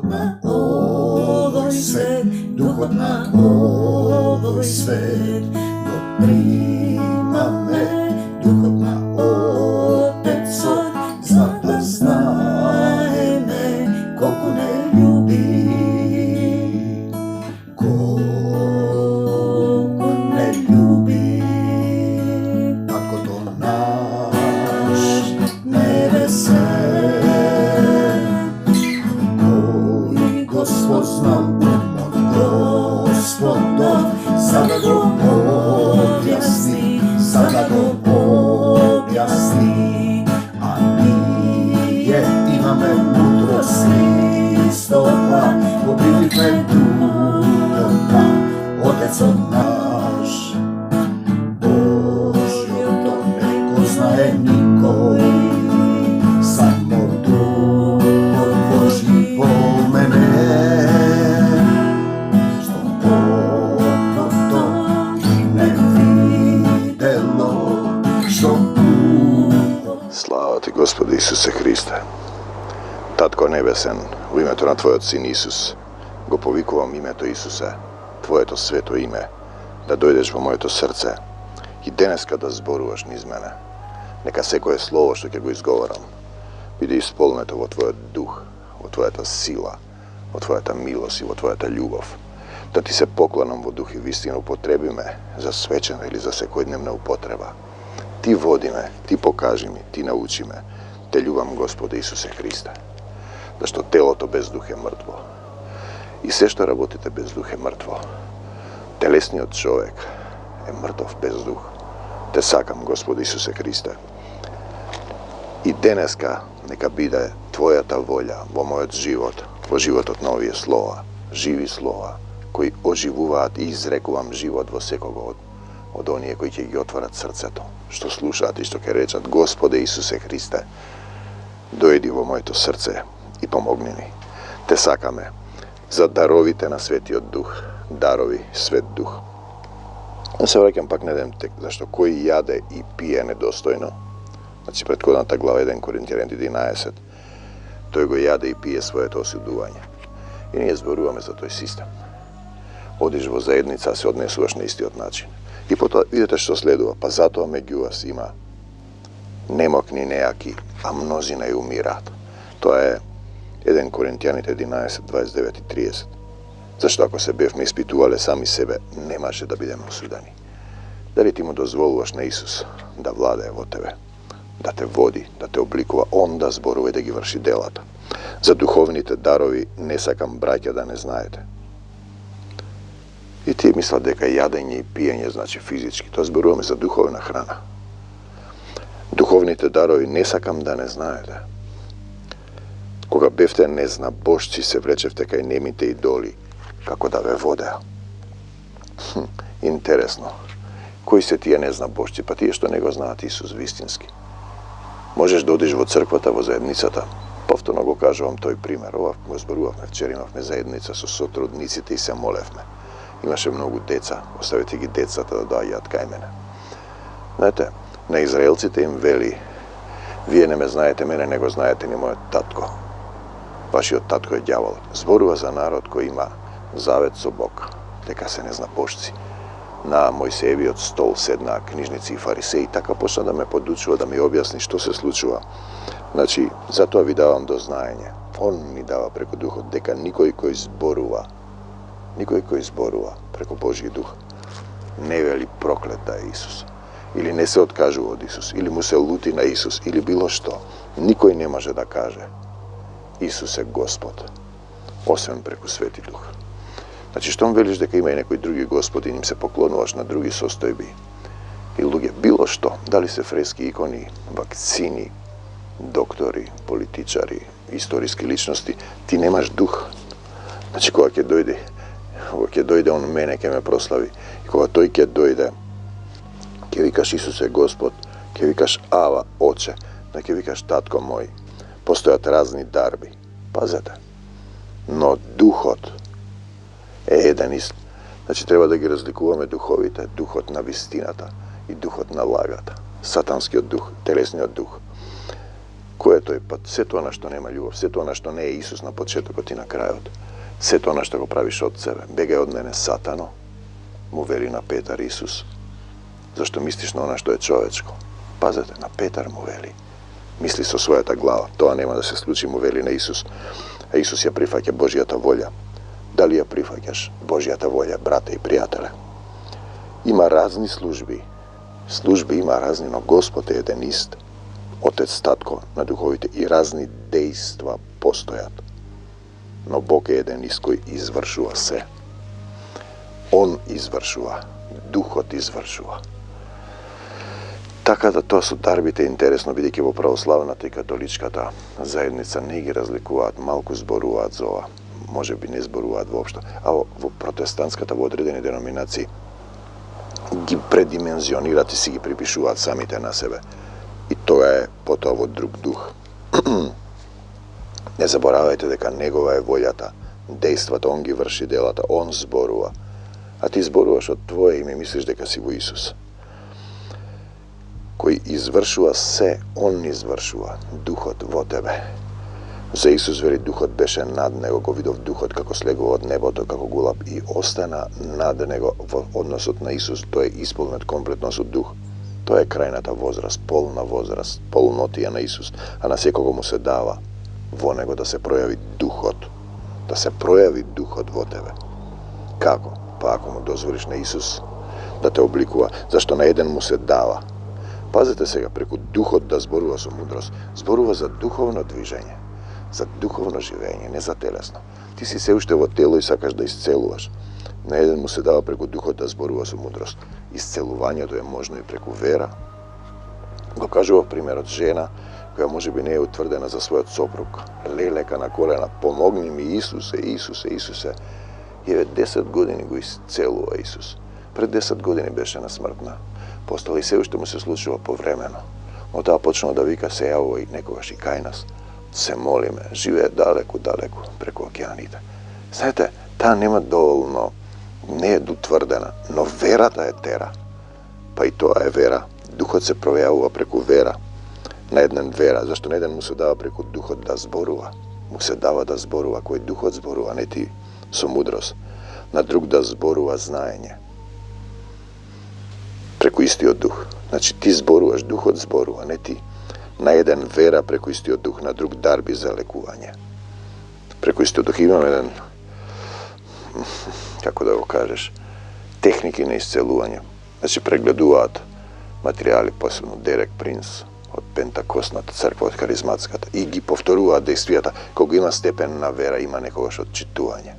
duhot na ovoj svet, duhot na ovoj svet, doprima me, duhot na Otecov, zna da znaje me, koliko ne ljubi, koliko ne ljubi, tako to naš nebesen, koji Gospod znao umot Gospodov, sada go objasni, sada go objasni, a nije imame mudrosti stoga, pobili me duhota, Otecov naš, Božjo to ne poznaje niko, samo Duh Božji po mene, što oko to ne videlo, što uho. Slava ti, Gospodи Isuse Hriste. Tatko nebesen, u ime to na Tvoj Sin Isus, go povikuvam ime to Isuse, Tvoje to sveto ime, da dojdeš vo moje to srce i danas kada zboruvaš niz mene, neka se koje slovo što ke go izgovaram, bide ispolneto vo Tvoj duh, vo Tvoja ta sila, vo Tvoja ta milost i vo Tvoja ta ljubav, da Ti se poklanom vo duh i vistinu upotrebi me za svečana ili za svakodnevna upotreba. Ti vodi me, Ti pokaži mi, Ti nauči me, te ljubam Gospode Isuse Hriste. Da što telo to bez duh je mrtvo. I sve što rabotite bez duh je mrtvo. Telesni od čovjek je mrtov bez duh. Te sakam, Gospode Isuse Hriste. I deneska neka bide Tvoja ta volja vo moj život, vo život od novije slova, živi slova, koji oživuvat i izrekuvam život vo svakoga od onije koji će ih otvarat srceto, što slušati, što ke rečat, Gospode Isuse Hriste, dojedi vo moje to srce i pomogni mi. Te saka me, za darovite na sveti od duh, darovi svet duh. Ja se vraćam pak ne idem tek, zašto koji jade i pije nedostojno, znači prethodната glava 1 Korintjanin 11, to je go jade i pije svoje to osuduvanje. I nije zboruvame za toj sistem. Odiš vo zajednica, se odnesuvaš na isti od način. I potom vidite što sledува, pa zato među vas ima nemok ni nejaki, a mnozina je umirat. To je 1 Korintjanin 11, 29 i 30. Zašto ako se bevme ispituvali sami sebe, nemaše da budemo osudani. Da li ti mu dozvoluvaš na Isus da vladaje vo tebe, da te vodi, da te oblikova, onda zboruje da gi vrši delata. Za duhovnite darovi ne sakam braća da ne znajete. I ti misla deka jadenje i pijenje znači fizički, to zborujeme za duhovna hrana. Duhovnite darovi ne sakam da ne znajete. Koga bevte ne zna, bošci se vrečevte kaj nemite idoli, kako da ve vode. Interesno. Koji se tije ne zna bošci, pa tije što nego znati Isus vistinski. Možeš da odiš vo crkvata, vo zajednicata. Povtorno go kažu vam toj primjer. Ova go zboruvavme včer, imavme zajednica su sotrudnicite i se molevme. Imaše mnogo deca, ostavite gi decata da da jad kaj mene. Znate, na Izraelcite im veli, vi ne me znajete mene, nego znajete ni moj tatko. Vaši od tatko je đavol. Zboruva za narod koji ima zavet so Bog, teka se ne zna bošci. Na Mojsejevi od stol sedna knjižnici i fariseji, taka počna da me podučuva, da mi objasni što se slučuva. Znači, zato vi davam do znanje. On mi dava preko duha, deka nikoj koji zboruva preko Božji duh, ne veli proklet da je Isus. Ili ne se odkažu od Isus, ili mu se luti na Isus, ili bilo što. Nikoj ne može da kaže Isus je Gospod, osim preko Sveti Duh. Znači, što on veliš deka ima i nekoj drugi Gospod i njim se poklonuvaš na drugi sostojbi. I luge, bilo što, da li se freski ikoni, vakcini, doktori, političari, istorijski ličnosti, ti nemaš duh. Znači, koga ke dojde on mene, ke me proslavi, i koga toj ke dojde, ke vikaš Isuse Gospod, ke vikaš Ava, Oče, da ke vikaš Tatko moj, postojat razni darbi. Pazete. No duhot je jedan ist. Znači, treba da gi razlikuvаме duhovite, duhot na vistinata i duhot na lagata. Satanski od duh, telesni od duh. Koje je to? Pa sve to ono što nema ljubav, sve to ono što ne je Isus na početku i na kraju. Sve to ono što go praviš od sebe. Begaj od mene, Satano, mu veli na Petar Isus. Zašto misliš na ono što je čovečko? Pazite, na Petar mu veli. Misli se svoja ta glava. To nema da se sluči, mu veli na Isus. A Isus je prihvatja Božjata volja. Da li je prihvatjaš Božjata volja, brate i prijatelje? Ima razni službi. Službi ima razni, no Gospod je jedan ist. Otec, tatko na duhovite i razni dejstva postojat. No Bog je jedan ist koji izvršuva se. On izvršuva. Duhot izvršuva. Така да тоа со дарбите интересно, бидејќи во православната и католичката заедница не ги разликуваат, малку зборуваат за ова, може би не зборуваат воопшто, а во протестантската во одредени деноминации ги предимензионират и си ги припишуваат самите на себе. И тоа е потоа во друг дух. Не заборавајте дека негова е волјата, дејствата, он ги врши делата, он зборува. А ти зборуваш од твое име, мислиш дека си во Исус. Кој извршува се, он извршува духот во тебе. За Исус вели духот беше над него, го видов духот како слегува од небото, како гулаб и остана над него во односот на Исус. Тој е исполнет комплетно со дух. Тоа е крајната возраст, полна возраст, полнотија на Исус, а на секого му се дава во него да се пројави духот, да се пројави духот во тебе. Како? Па ако му дозволиш на Исус да те обликува, зашто на еден му се дава. Пазете сега, преку духот да зборува со мудрост, зборува за духовно движење, за духовно живење, не за телесно. Ти си се уште во тело и сакаш да исцелуваш. На еден му се дава преку духот да зборува со мудрост. Исцелувањето е можно и преку вера. Го кажува примерот жена, која може би не е утврдена за својот сопруг. Лелека на колена, помогни ми Исусе, Исусе, Исусе. И 10 години го исцелува Исус. Пред 10 години беше на смртна постала и се уште му се случува повремено. Но таа почнала да вика, се јавува и некогаш и кај нас. Се молиме, живее далеку, далеку, преку океаните. Знаете, таа нема доволно, не е утврдена, но верата е тера. Па и тоа е вера. Духот се пројавува преку вера. На еден вера, зашто на еден му се дава преку духот да зборува. Му се дава да зборува, кој духот зборува, не ти со мудрост. На друг да зборува знаење. Преку истиот дух. Значи ти зборуваш, духот зборува, не ти. На еден вера преку истиот дух, на друг дарби за лекување. Преку истиот дух имам еден, како да го кажеш, техники на исцелување. Значи прегледуваат материјали, посебно Дерек Принц од Пентакостната црква, од Харизматската, и ги повторуваат действијата. Кога има степен на вера, има некогаш отчитување.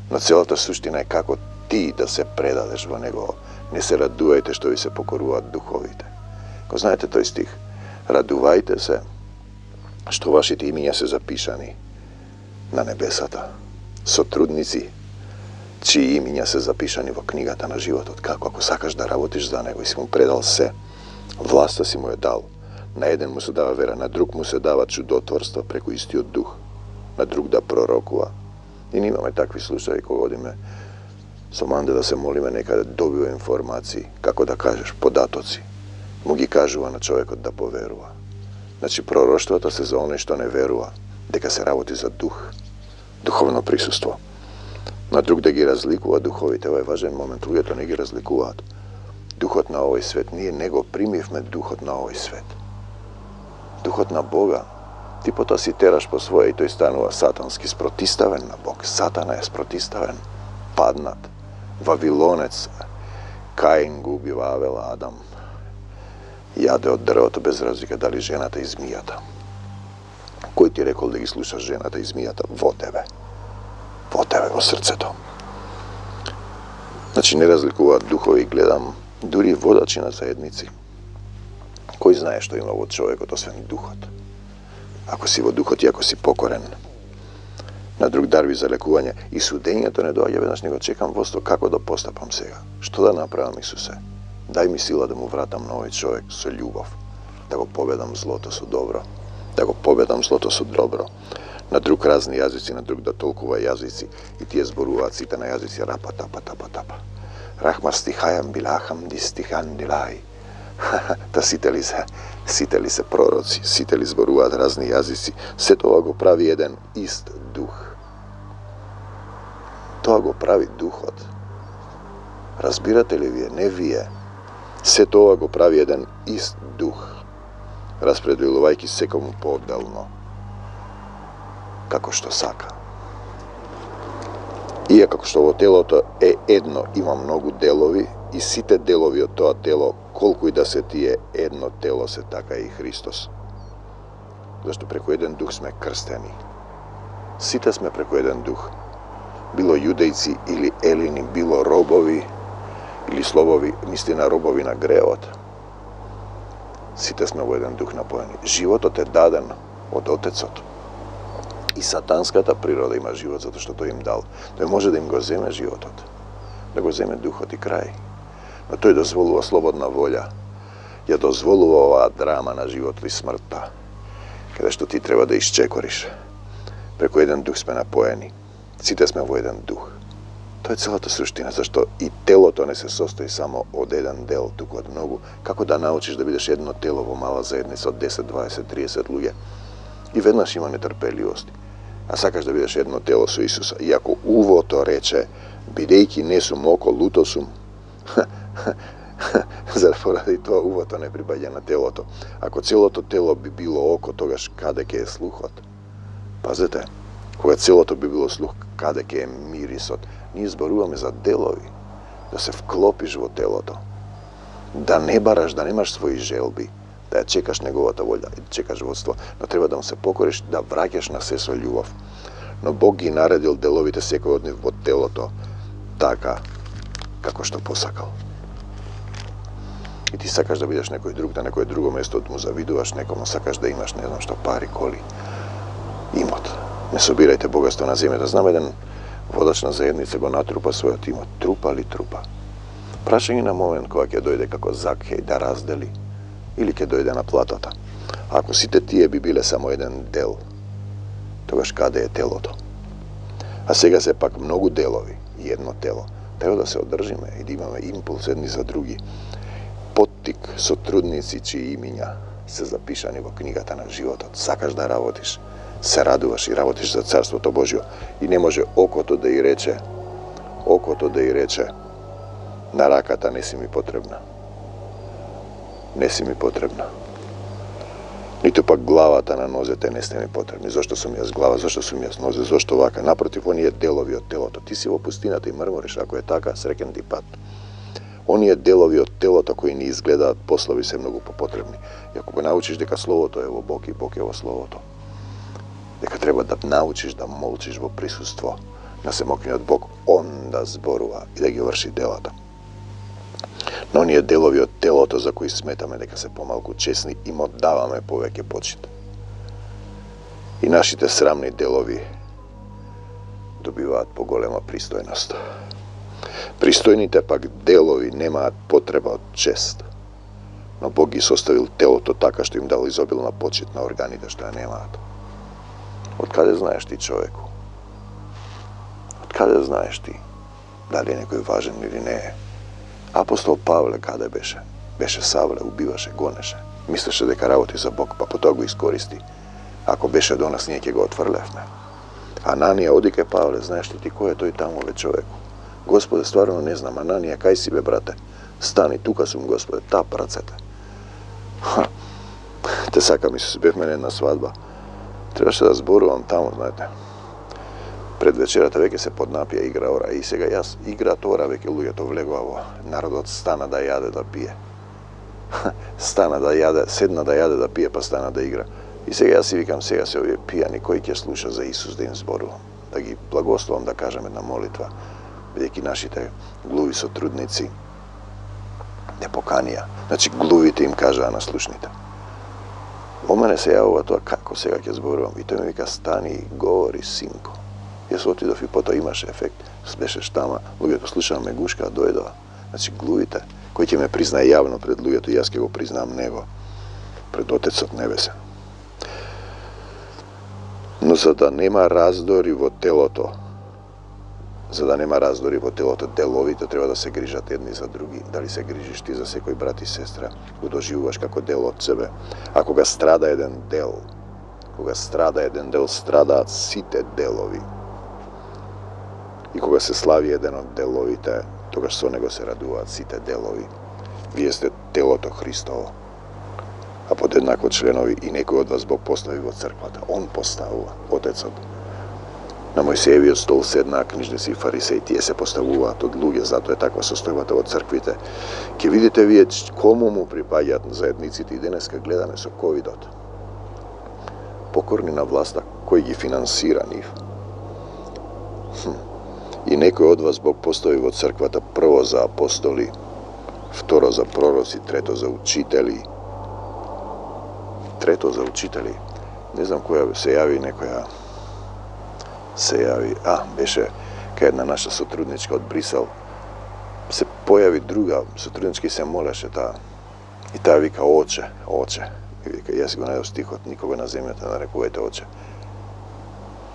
Но целата суштина е како ти да се предадеш во него. Не се радувајте што ви се покоруваат духовите. Го знаете тој стих? Радувајте се што вашите имиња се запишани на небесата. Сотрудници чии имиња се запишани во книгата на животот. Како? Ако сакаш да работиш за него и си му предал се, власта си му е дал. На еден му се дава вера, на друг му се дава чудотворства преку истиот дух, на друг да пророкува. И ние имаме такви случаи кога одиме со Манде да се молиме, некаде добива информации, како да кажеш, податоци. Му ги кажува на човекот да поверува. Значи пророштвата се за оној што не верува, дека се работи за дух, духовно присуство. На друг да ги разликува духовите, ова е важен момент, луѓето не ги разликуваат. Духот на овој свет, ние не го примивме духот на овој свет. Духот на Бога, ти потоа си тераш по своје и тој станува сатански, спротиставен на Бог. Сатана е спротиставен, паднат, Вавилонец. Каин го убива Авела, Адам јаде од дрвото без разлика дали жената и змијата. Кој ти рекол да ги слушаш жената и змијата? Во тебе. Во тебе, во срцето. Значи не разликуваат духови, гледам дури водачи на заедници. Кој знае што има во човекот, освен духот? Ако си во духот и ако си покорен. На друг дарби за лекување. И судењето не доаѓа веднаш, него чекам восто како да постапам сега. Што да направам, Исусе? Дај ми сила да му вратам на овој човек со љубов. Да го победам злото со добро. Да го победам злото со добро. На друг разни јазици, на друг да толкува јазици. И тие зборуваат сите на јазици рапа, тапа, тапа, тапа. Рахмар стихајам билахам ди стихан дилај. Та siteli se proroci, siteli zboruvat razni jazici, sve to go pravi jedan ist duh. To go pravi duhot. Razbirateljevije, nevije, sve to go pravi jedan ist duh. Raspredjeluvajki sekomu podelno, kako što saka. Iako što ovo telo to je jedno, ima mnogo delovi i site delovi od toa telo, koliko i da se ti je jedno telo se taka i Hristos. Zašto preko jedan duh sme krsteni. Site sme preko jedan duh. Bilo judejci ili elini, bilo robovi ili slovovi, misli na robovi na grevot. Site sme u jedan duh napojeni. Život te dadan od Otecot. I satanskata priroda ima život zato što to im dal. To je može da im go zeme životot. Da go zeme duhot i kraj. No to je dozvolila slobodna volja. Je dozvolila ova drama na životu i smrta. Kada što ti treba da iščekoriš. Preko jedan duh sme napojeni. Site sme u jedan duh. To je cela ta suština, zašto i telo to ne se sastoji samo od jedan del tu kod mnogu. Kako da naučiš da budeš jedno telo vo mala zajednica od 10, 20, 30 ljudi. I vednaš ima netrpeljivosti. A sakaš da budeš jedno telo su Isusa. Iako uvo to reče, bidejki nesum oko lutosum, zar poradi to uvo to ne pribalja na telo to. Ako cijelo to telo bi bilo oko toga kadeke je sluhot. Pazite, koga cijelo to bi bilo sluh kadeke je mirisot. Nije zboruvame za delovi, da se vklopiš vo telo to. Da ne baraš, da nemaš svojih želbi, da čekaš njegovata volja i čekaš vodstvo, no treba da mu se pokoriš, da vraćaš na sve svoj ljubav. No Bog gi naredil delovite sekoj od njih vo telo to, taka kako što posakal. I ti sakaš da budeš nekoj drug, da nekoj drugo mjesto mu zaviduvaš, nekomu sakaš da imaš ne znam što pari, koli, imot. Ne sobirajte bogatstvo na zemlji. Da znam jedan vodač na zajednice go natrupa svoje imot, trupa li trupa. Prašenje na moment koja ke dojde kako zakhej da razdeli ili ke dojde na platota. Ako site tije bi bile samo jedan del, toga škade je telo to. A сега se pak mnogo delovi, jedno telo. Treba da se održime i da imame impuls jedni za drugi. Pottik so trudnici čiji iminja se zapišani vo knjigata na život. Sakaš da ravodiš, se raduvaš i ravodiš za carstvo to Božjo. I ne može oko to da i reče, na rakata nesi mi potrebna. Nesi mi potrebna. Niti pak glavata na noze te neste mi potrebni. Zašto sam ja glava, zašto sam ja noze, zašto ovaka? Naprotiv, on je delovi od telota. Ti si vo pustinata i mrmoriš, ako je taka, sreken ti pat. On je delovi od telota koji ni izgleda, poslovi se mnogo popotrebni. I ako ga naučiš deka slovo to je ovo Bog i Bog je ovo slovo to. Deka treba da naučiš da molčiš vo prisustvo, da se mokne od Bog, onda zboruva i da gi vrši delata. No on je delovi od telota za koji smetame deka se pomalku česni i mu davame poveke počit. I našite sramni delovi dobivaat po golema pristojnost. Pristojnite pak delovi nemaat potreba od čest. No Bog is ostavil telo to taka što im dal izobilna počit na organite što je nemaat. Od kada znaješ ti čovjeku? Od kada znaješ ti da li je nekoj važan ili ne? Apostol Pavle kada beše? Beše Savle, ubivaše, goneše. Misleše deka ravoti za Bog, pa po toga iskoristi. Ako beše do nas nijeke ga otvrlefne. Ananija, odike Pavle, znaš li ti ko je to i tamo le čovjeku? Gospode, stvarno ne znam, Ananija, kaj si be, brate? Stani, tuka sum, gospode, ta pracete. Te saka mi se bev mene jedna svadba. Trebaše da zboruvam tamo, znate. Pred večerata veke se podnapija igra ora i сега jaz igra to ora veke luje to vlegavo. Narod od stana da jade da pije. Stana da jade, sedna da jade da pije pa stana da igra. I сега jaz si vikam, сега se ovdje pijani koji će sluša za Isus da im zboruvam. Da gi blagoslovam da kažem jedna molitva. Veki našite gluvi su trudnici. Ne pokanija. Znači gluvite im kaže, a naslušnite. O mene se javova to, kako сега ќе zboruvam. I to mi vika, stani, govori, sinko. Jesu otidof i poto imaš efekt, smešeš tama, lugeto slušam me guška dojedova. Znači gluvite, koji će me priznaje javno pred lugeto, ja ga priznam nego pred Otec od nebesa. No za da nema razdori vo telo to, за да нема раздори во телото, деловите треба да се грижат едни за други. Дали се грижиш ти за секој брат и сестра, го доживуваш како дел од себе. А кога страда еден дел, страдаат сите делови. И кога се слави еден од деловите, тогаш со него се радуваат сите делови. Вие сте телото Христово. А подеднако членови и некој од вас Бог постави во црквата. Он поставува, Отецот. На Мојсеевиот стол седнаа книжници и фарисеи, тие се поставуваат од луѓе, затоа е таква состојбата во црквите. Ке видите вие кому му припаѓаат заедниците и денеска гледаме со ковидот. Покорни на власта, кој ги финансира нив. И некој од вас Бог постави во црквата прво за апостоли, второ за пророци, трето за учители. Не знам која се јави некоја. Беше кај една наша сотрудничка од Брисел. Се појави друга сотрудничка и се молеше таа. И таа вика Оче. И вика, јас го најдов стихот, никога на земјата нарекувајте Оче.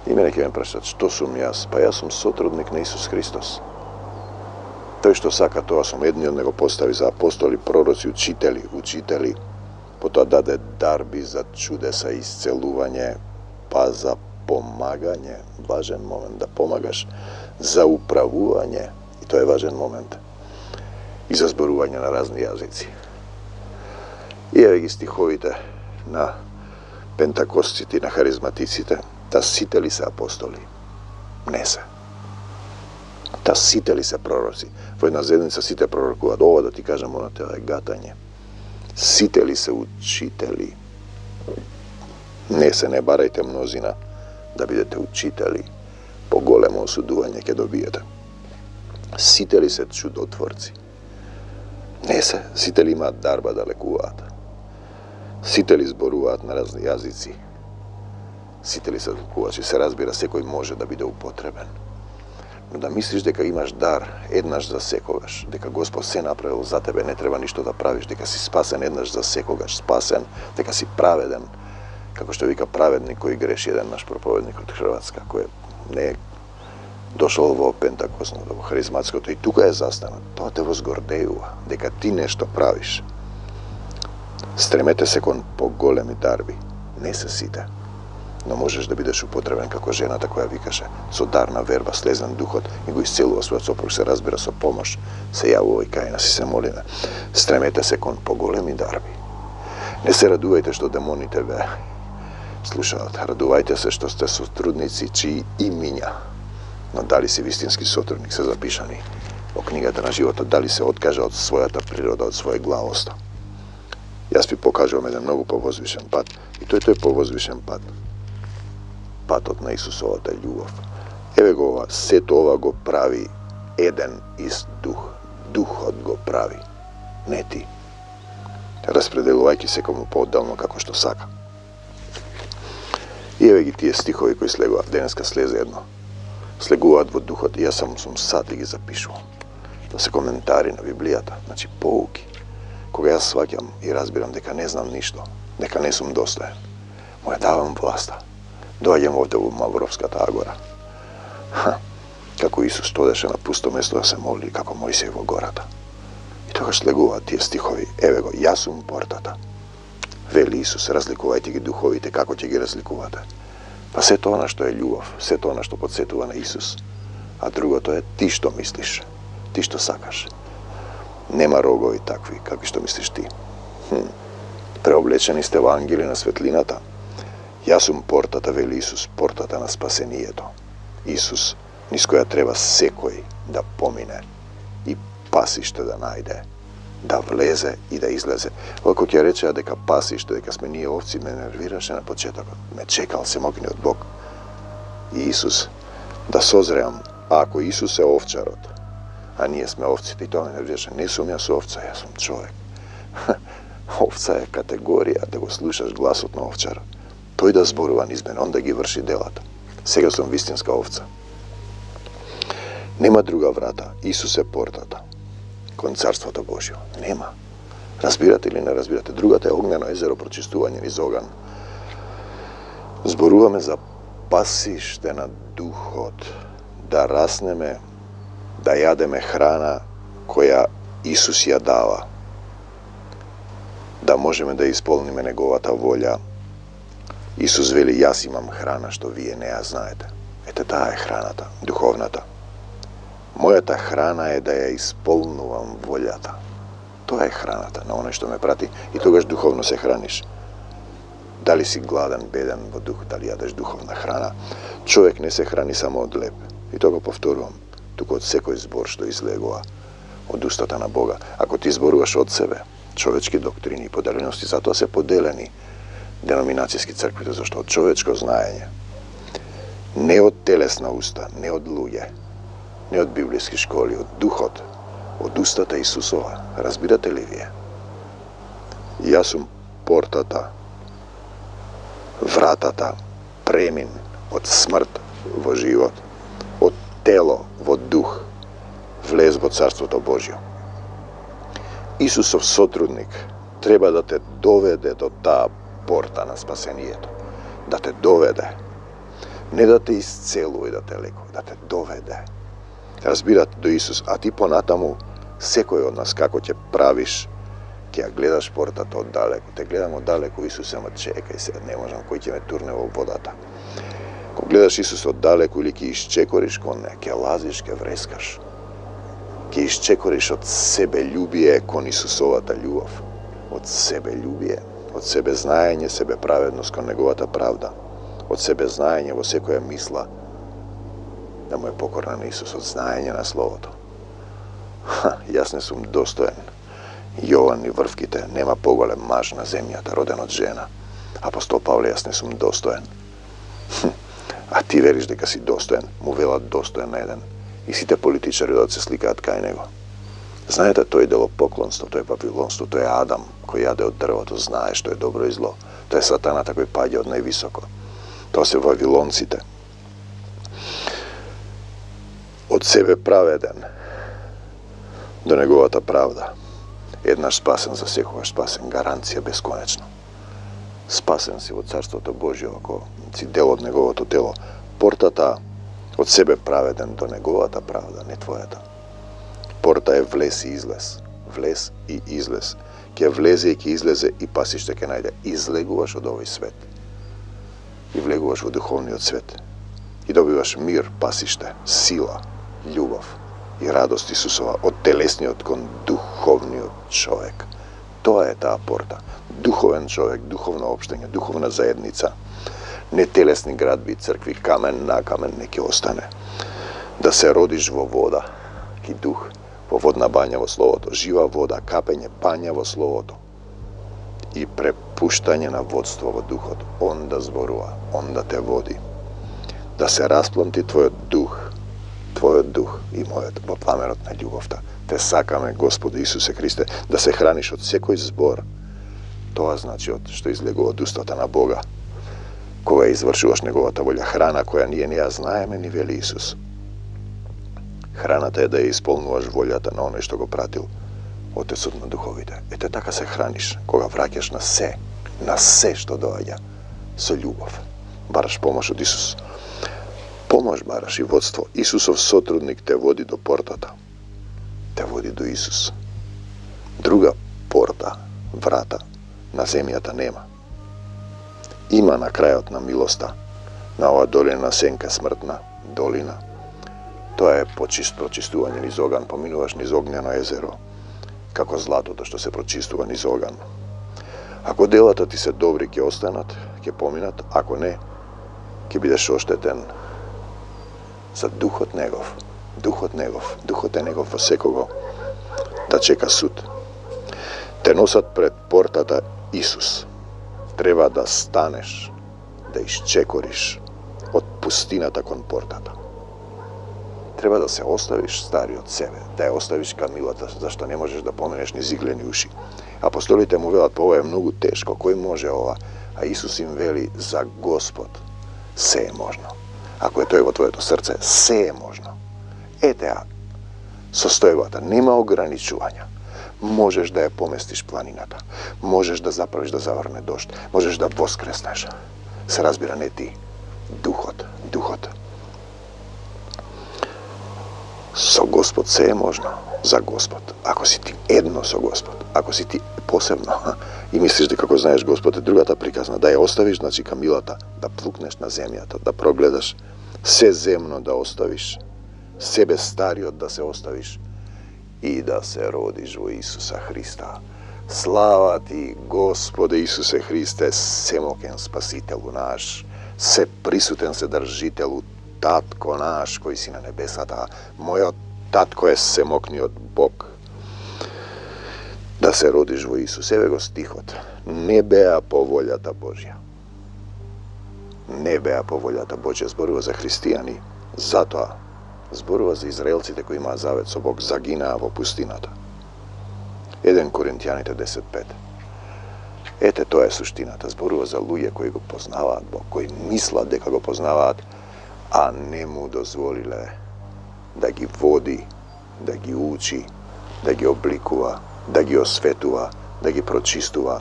И мене ќе ме прашаат, што сум јас? Па јас сум сотрудник на Исус Христос. Тој што сака тоа сум, едниот него постави за апостоли, пророци, учители, потоа даде дарби за чудеса и исцелување, па за помагање, важен момент да помагаш, за управување, и тоа е важен момент, и за зборување на разни јазици. И еве ги стиховите на пентакостците и на харизматиците, та сите ли се апостоли? Не се. Та сите ли се пророци? Во една заедница сите пророкуваат, ова да ти кажам, оно тоа е гатање. Сите ли се учители? Не се, не барајте мнозина да бидете учители, поголемо осудување ќе добиете. Сите ли се чудотворци? Не се, сите ли имаат дарба да лекуваат? Сите ли зборуваат на разни јазици? Сите ли се лекувачи? Се разбира, секој може да биде употребен. Но да мислиш дека имаш дар еднаш за секогаш, дека Господ се направил за тебе, не треба ништо да правиш, дека си спасен еднаш за секогаш, спасен, дека си праведен, како што вика праведник кој греши, еден наш проповедник од Хрватска, кој не е дошол во пентакостното, во харизматското и тука е застанат. Тоа те возгордејува, дека ти нешто правиш. Стремете се кон поголеми дарби, не се сите, но можеш да бидеш употребен како жената која викаше, со дар на верба слезен духот и го исцелува својот сопруг, се разбира со помош, се јавува и кај нас и се молиме. Стремете се кон поголеми дарби. Не се радувајте што демоните ве слушаат, радувајте се што сте сотрудници чии имиња, но дали си вистински сотрудник се запишани во книгата на животот, дали се откажа од својата природа, од свој главоста. Јас ви покажувам еден многу повозвишен пат и тој е повозвишен пат. Патот на Исусовата љубов. Еве го ова, сето ова го прави еден ист дух. Духот го прави, не ти. Распределувајќи секому поотделно како што сака. И еве ги тие стихови кои слегуваат, денеска слезе едно. Слегуваат во духот и јас сум сад и ги запишувам. Да се коментари на Библијата, значи поуки. Кога јас сваќам и разбирам дека не знам ништо, дека не сум достоен, му ја давам власта. Доаѓам овде во Мавровската агора. Како Исус одеше на пусто место да се моли, како Мојсей во гората. И тогаш слегуваат тие стихови. Еве го, јас сум портата. Вели Исус, разликувајте ги духовите, како ќе ги разликувате? Па се тоа на што е љубов, се тоа на што подсетува на Исус. А другото е ти што мислиш, ти што сакаш. Нема рогови такви, какви што мислиш ти. Преоблечени сте во ангели на светлината. Јас сум портата, вели Исус, портата на спасението. Исус, низ која треба секој да помине и пасиште да најде, да влезе и да излезе. Ако ќе речеа дека пасиште, дека сме ние овци, ме нервираше на почетокот. Ме чекал семокниот Бог. И Исус, да созреам, ако Исус е овчарот, а ние сме овците, и тоа ме нервираше. Не сум јас овца, јас сум човек. Овца е категорија да го слушаш гласот на овчарот. Тој да зборува низ мене, он да ги врши делата. Сега сум вистинска овца. Нема друга врата. Исус е портата кон Царството Божјо. Нема. Разбирате или не разбирате? Другата е огнено езеро, прочистување низ оган. Зборуваме за пасиште на духот, da raснеме, да јадеме храна која Исус ја дава, да можеме да исполниме неговата волја. Исус вели, јас имам храна што вие не ја знаете. Ете, таа е храната, духовната. Мојата храна е да ја исполнувам волјата. Тоа е храната на оној што ме прати и тогаш духовно се храниш. Дали си гладен, беден во дух, дали јадеш духовна храна, човек не се храни само од леп. И тоа го повторувам, туку од секој збор што излегува од устата на Бога. Ако ти зборуваш од себе, човечки доктрини и поделености, затоа се поделени деноминацијски црквите, зашто од човечко знаење, не од телесна уста, не од луѓе, не од библиски школи, од духот, од устата Исусова. Разбирате ли вие? Јас сум портата, вратата, премин од смрт во живот, од тело во дух, влез во Царството Божјо. Исусов сотрудник треба да те доведе до таа порта на спасението. Да те доведе. Не да те исцелува и да те лекува, да те доведе. Разбирате, до Исус, а ти понатаму, секој од нас како ќе правиш, ќе ја гледаш портата од далеко. Те гледам од далеко, Исусе, ма чекај се, не можам, кој ќе ме турне во водата. Кога гледаш Исус од далеко или ќе исчекориш кон не, ќе лазиш, ќе врескаш. Ќе исчекориш од себе љубие кон Исусовата љубов. Од себе љубие, од себе знаење, себе праведност кон неговата правда. Од себе знаење во секоја мисла да му е покорна на Исус, од знаење на Словото. Јас не сум достоен. Јован и врвките, нема поголем маж на земјата, роден од жена. Апостол Павле, јас не сум достоен. А ти вериш дека си достоен, му велат достоен на еден. И сите политичари да се сликаат кај него. Знаете, тој делопоклонство, тој папилонство, тој е Адам, кој јаде од дрвото, знае што е добро и зло. Тој е сатаната кој паѓа од највисоко. Тоа се вавилонците. Од себе праведен до неговата правда. Еднаш спасен, за секогаш спасен, гаранција бесконечно. Спасен си во Царството Божјо, ако си дел од неговото тело. Портата од себе праведен до неговата правда, не твојата. Порта е влез и излез. Влез и излез. Ќе влезе и ќе излезе и пасиште ќе најде. Излегуваш од овој свет. И влегуваш во духовниот свет. И добиваш мир, пасиште, сила, љубов и радост Исусова од телесниот кон духовниот човек. Тоа е таа порта. Духовен човек, духовно општење, духовна заедница. Не телесни градби и цркви, камен на камен не ќе остане. Да се родиш во вода и дух, во водна бања во Словото, жива вода, капење, бања во Словото и препуштање на водство во духот. Он да зборува, он да те води. Да се распланти твојот дух и мојот во пламенот на љубовта. Те сакаме, Господи Исусе Христе, да се храниш од секој збор. Тоа значи од што излегува од устата на Бога. Кога извршуваш неговата волја, храна која ние не ја знаеме, ни вели Исус. Храната е да ја исполнуваш волјата на оној што го пратил, Отецот на духовите. Ете така се храниш, кога враќаш на се што доаѓа со љубов. Бараш помош од Исус. Помош бараш и водство. Исусов сотрудник те води до портата. Те води до Исус. Друга порта, врата, на земјата нема. Има на крајот на милоста, на оваа долина сенка смртна, долина. Тоа е прочистување низ оган, поминуваш низ огнено езеро, како златото што се прочистува низ оган. Ако делата ти се добри, ќе останат, ќе поминат, ако не, ќе бидеш оштетен за духот негов. Духот е негов во секого да чека суд. Те носат пред портата Исус. Треба да станеш, да исчекориш од пустината кон портата. Треба да се оставиш стари од себе, да ја оставиш камилата, зашто не можеш да поминеш низ иглени уши. Апостолите му велат, ова е многу тешко, кој може ова? А Исус им вели, за Господ се е можно. Ако е тој во твоето срце, се е можно. Ете ја состојбата, нема ограничувања. Можеш да ја поместиш планината, можеш да заправиш да заврне дожд, можеш да воскреснеш. Се разбира, не ти, духот. Gospod se je možno za Gospod. Ako si ti edno so Gospod, ako si ti posebno i misliš da kako znaješ Gospod, druga ta prikazna, da je ostaviš, znači kamilata, da plukneš na zemljata, da progledaš sve zemno, da ostaviš sebe stario, da se ostaviš i da se rodiš u Isusa Hrista. Slava ti, Gospode Isuse Hriste, semoken spasitelju naš, se prisuten se držitelju, Tatko naš koji si na nebesata, moj Tatko je semokni od Bog, da se rodiš u Isus. Evo go stihot, ne bea po voljata Božja. Ne bea po voljata Božja, zborува za hристияни, затоа зборува за израелците кои имаат завет со Бог, загинаа во пустината. 1 Коринтијаните 10:5. Ете, тоа е суштината. Зборува за луѓе кои го познаваат Бог, кои мислат дека го познаваат, а не му дозволиле да ги води, да ги учи, да ги обликува, да ги осветува, да ги прочистува.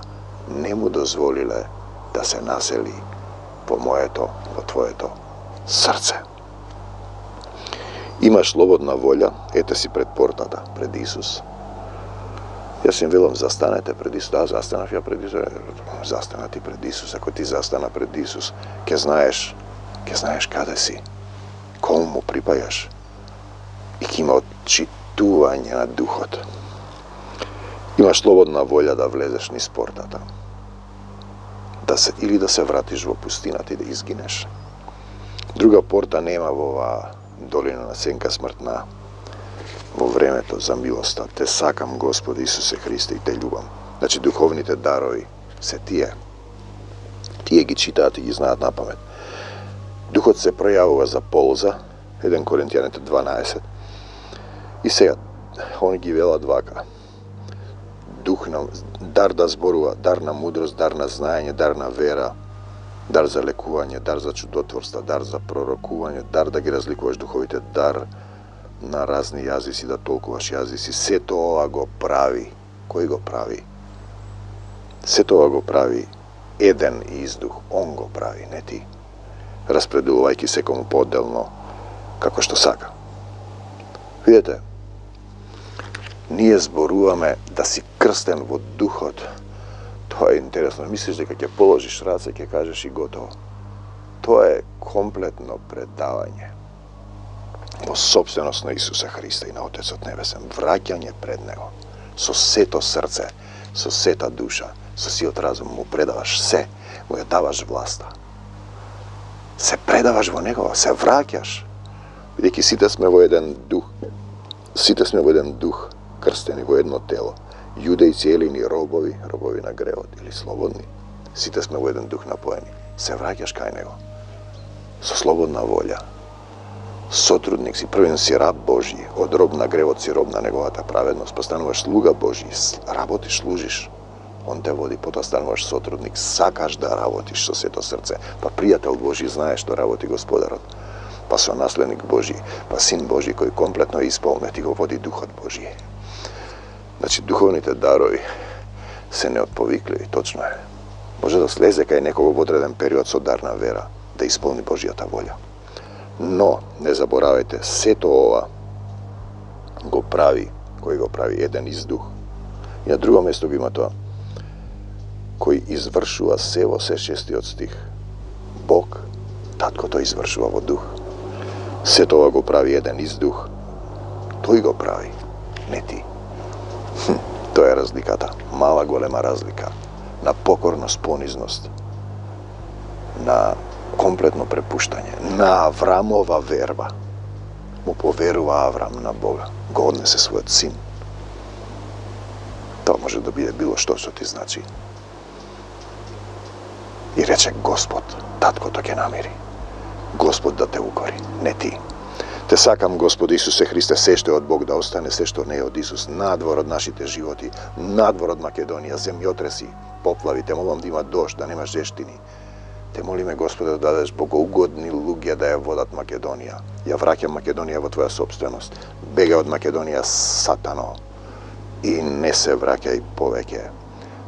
Не му дозволиле да се насели во моето, во твоето срце. Имаш слободна волја, ете си пред портата, пред Исус. Јас им велам, застанете пред Исус. Да, застанав ја пред Исус. Застана ти пред Исус. Ако ти застана пред Исус, ќе знаеш каде си, кому му припајаш и ќе има отчитување на духот. Имаш слободна волја да влезеш низ портата. Или да се вратиш во пустината и да изгинеш. Друга порта нема во оваа долина на сенка смртна, во времето за милоста. Те сакам, Господи Исусе Христе, и те љубам. Значи, духовните дарови се тие. Тие ги читаат и ги знаат на памет. Духот се пројавува за полза, 1 Коринтијаните 12. И сега, они ги велат вака. Дух на дар да зборува, дар на мудрост, дар на знаење, дар на вера, дар за лекување, дар за чудотворства, дар за пророкување, дар да ги разликуваш духовите, дар на разни јазици, да толкуваш јазици. Сето ова го прави. Кој го прави? Сето ова го прави еден издух. Он го прави, не ти. Распределувајќи секому поотделно како што сака. Видете, ние зборуваме да си крстен во духот. Тоа е интересно. Мислиш дека ќе положиш раце, ќе кажеш и готово. Тоа е комплетно предавање во сопственост на Исуса Христа и на Отецот Небесен. Враќање пред Него. Со сето срце, со сета душа, со сиот разум му предаваш се, му ја даваш власта. Се предаваш во Него, се враќаш. Бидејќи сите сме во еден дух. Сите сме во еден дух, крстени во едно тело. Јудејци, елини, робови на гревот или слободни. Сите сме во еден дух напоени. Се враќаш кај Него. Со слободна волја. Сотрудник си, првен си раб Божји, од роб на гревот си роб на неговата праведност, па стануваш слуга Божји, работиш, служиш, он те води, потоа стануваш сотрудник, сакаш да работиш со сето срце, па пријател Божји, знаеш што работи Господарот, па со наследник Божји, па син Божји кој комплетно е исполнет и го води Духот Божји. Значи, духовните дарови се неотповикливи, точно е. Може да слезе кај некого во одреден период со дар на вера, да исполни Божјата волја. Но, не заборавајте, сето ова го прави, кој го прави еден издух. И на друго место го има тоа, кој извршува се во се 6 стих. Бог, Татко, тој извршува во дух. Сето ова го прави еден издух. Тој го прави, не ти. Тоа е разликата, мала голема разлика, на покорност, понизност, на комплетно препуштање, на Аврамова верба. Му поверува Аврам на Бога, го однесе својот син. Тоа може да биде било што ти значи. И рече Господ, Таткото ќе намери. Господ да те укори, не ти. Те сакам, Господи Исусе Христе, се што е од Бог да остане, се што не е од Исус, надвор од нашите животи, надвор од Македонија, земјотреси, поплави, те молам да има дожд, да нема жештини. Те молиме, Господе, да дадеш богоугодни луѓе да ја водат Македонија. Ја враќам Македонија во Твоја собственост. Бега од Македонија, Сатано, и не се враќај повеќе.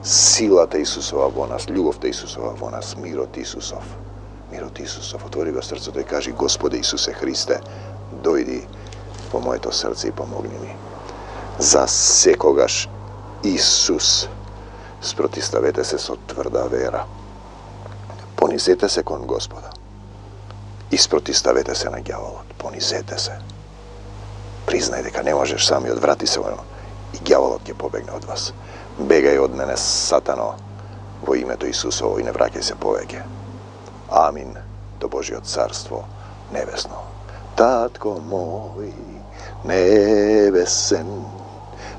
Силата Исусова во нас, љубовта Исусова во нас, мирот Исусов. Мирот Исусов, отвори го срцето и кажи, Господе Исусе Христе, дојди во моето срце и помогни ми. За секогаш Исус, спротиставете се со тврда вера. Понизете се кон Господа. И спротиставете се на ѓаволот. Понизете се. Признај дека не можеш сам и одврати се воно. И ѓаволот ќе побегне од вас. Бегај од мене, Сатано, во името Исусово и не враќај се повеќе. Амин, до Божиот царство небесно. Татко мој небесен,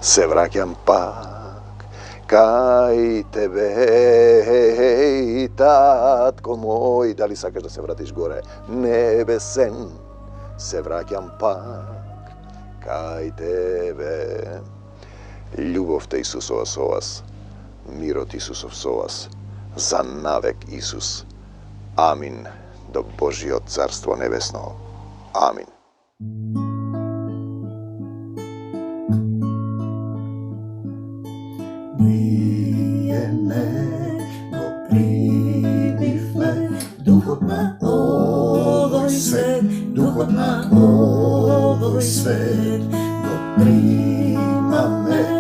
се враќам пак кај тебе, татко мој, дали сакаш да се вратиш горе? Небесен, се враќам пак кај тебе. Љубовта Исусова со вас, мирот Исусов со вас, за навек Исус. Амин, до Божиот царство небесно. Амин. Ние не го примивме духот на овој свет, духот на овој свет го примаме.